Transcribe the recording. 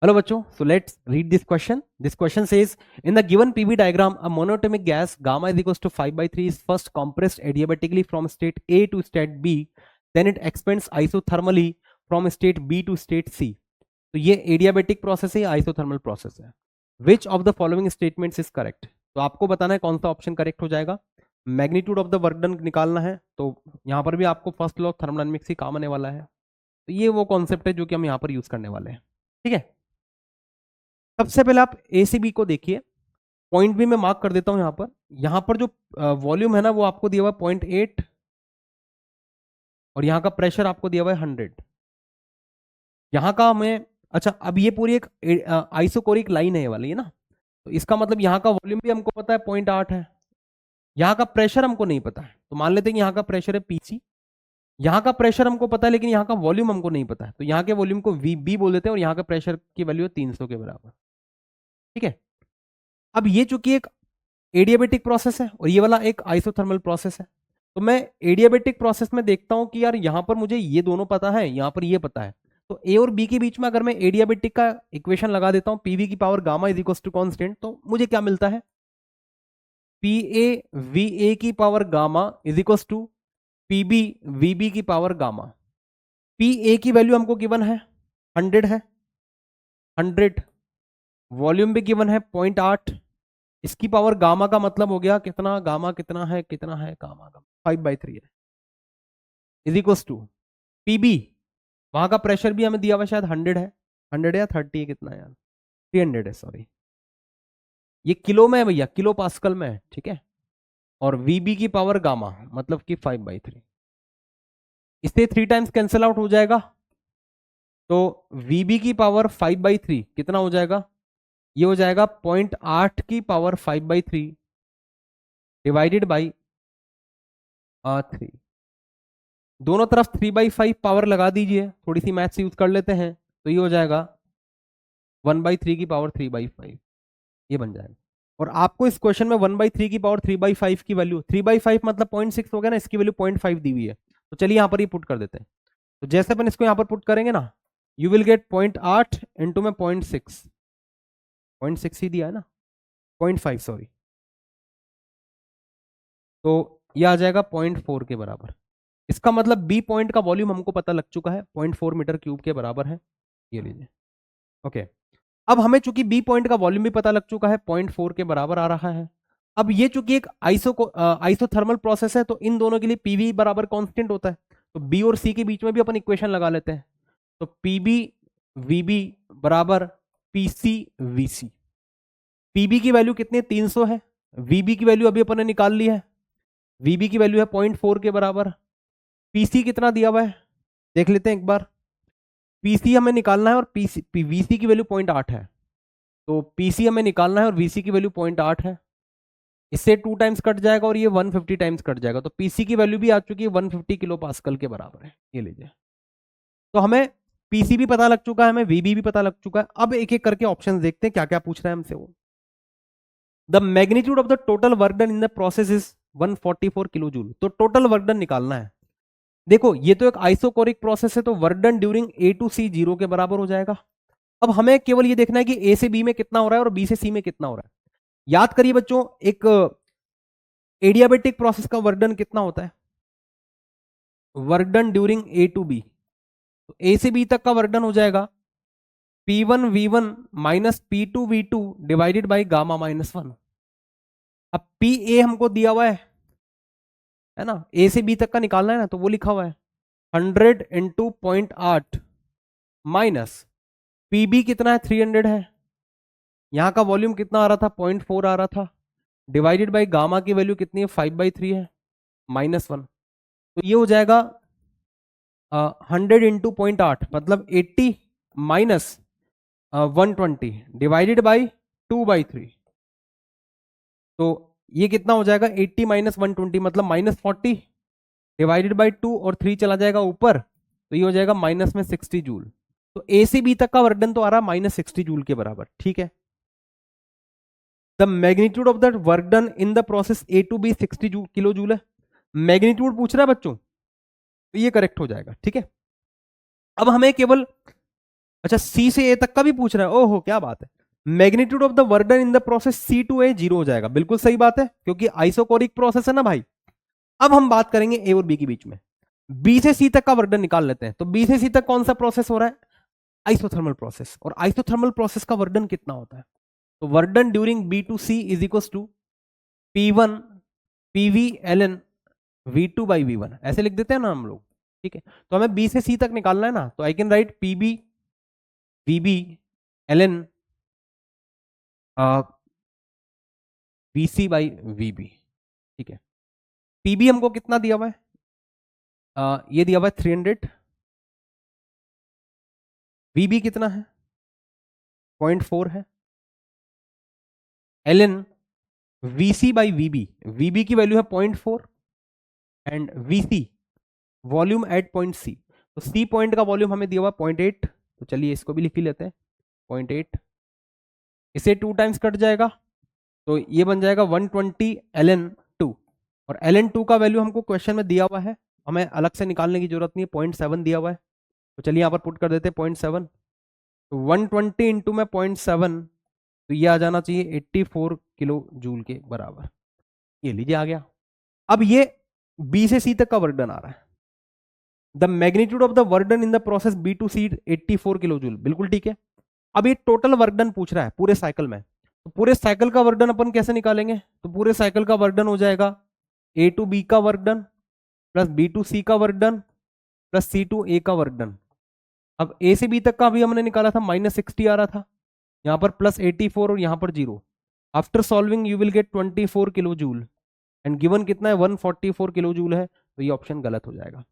Hello bachcho, so let's read this question. This question says, in the given PV diagram, a monatomic gas gamma is equals to 5/3 is first compressed adiabatically from state A to state B, then it expands isothermally from state B to state C. तो ये adiabatic process है, isothermal process है. Which of the following statements is correct? तो आपको बताना है कौन सा ऑप्शन करेक्ट हो जाएगा. Magnitude of the work done निकालना है, तो यहाँ पर भी आपको फर्स्ट लॉ ऑफ थर्मोडायनामिक्स ही काम आने वाला है. तो ये वो कॉन्सेप्ट है जो कि हम यहाँ पर यूज करने वाले हैं. ठीक है, सबसे पहले आप ए से बी को देखिए. पॉइंट भी मैं मार्क कर देता हूं यहाँ पर जो वॉल्यूम है ना वो आपको दिया हुआ है 0.8 और यहाँ का प्रेशर आपको दिया हुआ है 100. यहाँ का हमें, अच्छा अब ये पूरी एक आइसोकोरिक लाइन है ये वाली है ना, तो इसका मतलब यहाँ का वॉल्यूम भी हमको पता है 0.8 है. यहाँ का प्रेशर हमको नहीं पता है, तो मान लेते हैं यहाँ का प्रेशर है पीसी. यहाँ का प्रेशर हमको पता है लेकिन यहाँ का वॉल्यूम हमको नहीं पता है, तो यहाँ के वॉल्यूम को वी बी बोल देते हैं और यहाँ का प्रेशर की वैल्यू है 300 के बराबर. ठीक है, अब ये चूंकि एक एडियाबेटिक प्रोसेस है और ये वाला एक आइसोथर्मल प्रोसेस है, तो मैं एडियाबेटिक प्रोसेस में देखता हूं कि यार यहां पर मुझे ये दोनों पता है, यहां पर ये पता है, तो ए और बी के बीच में अगर मैं एडियाबेटिक का इक्वेशन लगा देता हूं, पीवी की power gamma is equal to constant, तो मुझे क्या मिलता है, पी ए वी ए की power gamma is equal to P B V B की पावर गामा. पी ए की वैल्यू हमको गिवन है 100 है, 100 वॉल्यूम भी गिवन है 0.8, इसकी पावर गामा का मतलब हो गया कितना, गामा कितना है गामा का 5/3 है, इज इक्वल टू पीबी. वहां का प्रेशर भी हमें दिया हुआ शायद 100 है, 100 या 30 है, कितना यार 300 है सॉरी, ये किलो में है भैया, किलो पास्कल में है. ठीक है, और वीबी की पावर गामा मतलब कि 5/3, इससे 3 टाइम्स कैंसिल आउट हो जाएगा, तो वीबी की पावर 5/3 कितना हो जाएगा, ये हो जाएगा 0.8 की पावर 5/3 डिवाइडेड बाई 3. दोनों तरफ 3/5 पावर लगा दीजिए, थोड़ी सी मैथ्स यूज कर लेते हैं, तो ये हो जाएगा 1/3 की पावर 3/5, ये बन जाएगा. और आपको इस क्वेश्चन में 1/3 की पावर 3/5 की वैल्यू, 3/5 मतलब 0.6 हो गया ना, इसकी वैल्यू 0.5 दी हुई है, तो चलिए यहाँ पर ये पुट कर देते हैं. तो जैसे अपन इसको यहाँ पर पुट करेंगे ना, यू विल गेट 0.8 इंटू में 0.6, 0.6 ही दिया है ना, 0.5 सॉरी, तो ये आ जाएगा 0.4 के बराबर. इसका मतलब बी पॉइंट का वॉल्यूम हमको पता लग चुका है, 0.4 मीटर क्यूब के बराबर है, ये लीजिए. ओके, अब हमें चूंकि बी पॉइंट का वॉल्यूम भी पता लग चुका है, 0.4 के बराबर आ रहा है. अब ये चूंकि एक आइसोथर्मल प्रोसेस है, तो इन दोनों के लिए पीवी बराबर कांस्टेंट होता है, तो बी और सी के बीच में भी अपन इक्वेशन लगा लेते हैं. तो पीबी वीबी बराबर पीसी वीसी. पीबी की वैल्यू कितनी 300 है, वीबी की वैल्यू अभी अपन ने निकाल ली है, वीबी की वैल्यू है 0.4 के बराबर. पीसी कितना दिया हुआ है देख लेते हैं एक बार, पीसी हमें निकालना है और पीसी वीसी की वैल्यू 0.8 है, तो पीसी हमें निकालना है और वीसी की वैल्यू 0.8 है, इससे 2 टाइम्स कट जाएगा और ये 150 टाइम्स कट जाएगा, तो पीसी की वैल्यू भी आ चुकी है 150 किलो पास्कल के बराबर है, ये लीजिए. तो हमें पीसी भी पता लग चुका है, हमें वीबी भी पता लग चुका है. अब एक एक करके ऑप्शन देखते हैं क्या क्या पूछ रहा है हमसे वो. The magnitude of the total work done in the process is 144 kilo joule. तो टोटल वर्क डन निकालना है. देखो ये तो एक आइसोकोरिक प्रोसेस है, तो work done during A to C 0 के बराबर हो जाएगा. अब हमें केवल ये देखना है कि ए से बी में कितना हो रहा है और बी से सी में कितना हो रहा है. याद करिए बच्चों, एक एडियाबेटिक प्रोसेस का वर्क डन कितना होता है, work done during A to B, तो ए से बी तक का वर्क डन हो जाएगा P1 V1 minus P2 V2 divided by gamma -1. अब पी ए हमको दिया हुआ है ना, ए से बी तक का निकालना है ना, तो वो लिखा हुआ है 100 इंटू 0.8 माइनस पीबी कितना है 300 है, यहाँ का वॉल्यूम कितना आ रहा था 0.4 आ रहा था, डिवाइडेड बाई गामा की वैल्यू कितनी है 5/3 है, -1. तो ये हो जाएगा 100 इंटू 0.8 मतलब 80 माइनस 120 डिवाइडेड बाई 2/3. तो ये कितना हो जाएगा 80 माइनस 120 मतलब -40 डिवाइडेड बाई 2 और 3 चला जाएगा ऊपर, तो ये हो जाएगा माइनस में 60 जूल. तो ए से बी तक का वर्क डन तो आ रहा है -60 जूल के बराबर. ठीक है, the magnitude of the work done in the process A to B 60 kilo joule है. मैग्नीट्यूड पूछ रहा है बच्चों, तो ये करेक्ट हो जाएगा. ठीक है, अब हमें केवल अच्छा सी से ए तक का भी पूछ रहा है, ओहो क्या बात है। Magnitude of the work done in the process C to A 0 हो जाएगा, बिल्कुल सही बात है क्योंकि आइसोकोरिक प्रोसेस है ना भाई। अब हम बात करेंगे ए और बी के बीच में, बी से सी तक का वर्डन निकाल लेते हैं। तो बी से सी तक कौन सा प्रोसेस हो रहा है, आइसोथर्मल प्रोसेस। और आइसोथर्मल प्रोसेस का वर्डन कितना होता है, तो work done during B to C is equal to P1 PV ln V2 by V1, ऐसे लिख देते हैं ना हम लोग, ठीक है। तो हमें B से C तक निकालना है ना, तो I can write PB VB ln VC by VB, ठीक है। PB हमको कितना दिया हुआ है, ये दिया हुआ है 300, VB कितना है 0.4 है, ln VC by VB, VB की वैल्यू है 0.4 and VC volume at point C. तो सी पॉइंट का वॉल्यूम हमें दिया हुआ 0.8, तो चलिए इसको भी लिख ही लेते हैं 0.8, इसे 2 टाइम्स कट जाएगा तो ये बन जाएगा 120 ln2। और ln2 का वैल्यू हमको क्वेश्चन में दिया हुआ है, हमें अलग से निकालने की जरूरत नहीं है, 0.7 दिया हुआ है। तो चलिए यहाँ पर पुट कर देते हैं 0.7, तो 120 इंटू में 0.7, तो ये आ जाना चाहिए 84 किलो जूल के बराबर। ये लीजिए आ गया। अब ये बी से सी तक का वर्क डन आ रहा है। The magnitude of the work done in the process B to C 84 kilo joule, बिल्कुल ठीक है। अब ये टोटल वर्क डन पूछ रहा है पूरे साइकिल में, तो पूरे साइकिल का वर्क डन अपन कैसे निकालेंगे, तो पूरे साइकिल का वर्क डन हो जाएगा ए टू बी का work done plus B to C का work done plus C to A का वर्क डन। अब ए से बी तक का अभी हमने निकाला था -60 आ रहा था, यहाँ पर +84 और यहाँ पर 0। After solving you will get 24 kilo joule and given कितना है 144 किलो जूल है, तो ये ऑप्शन गलत हो जाएगा।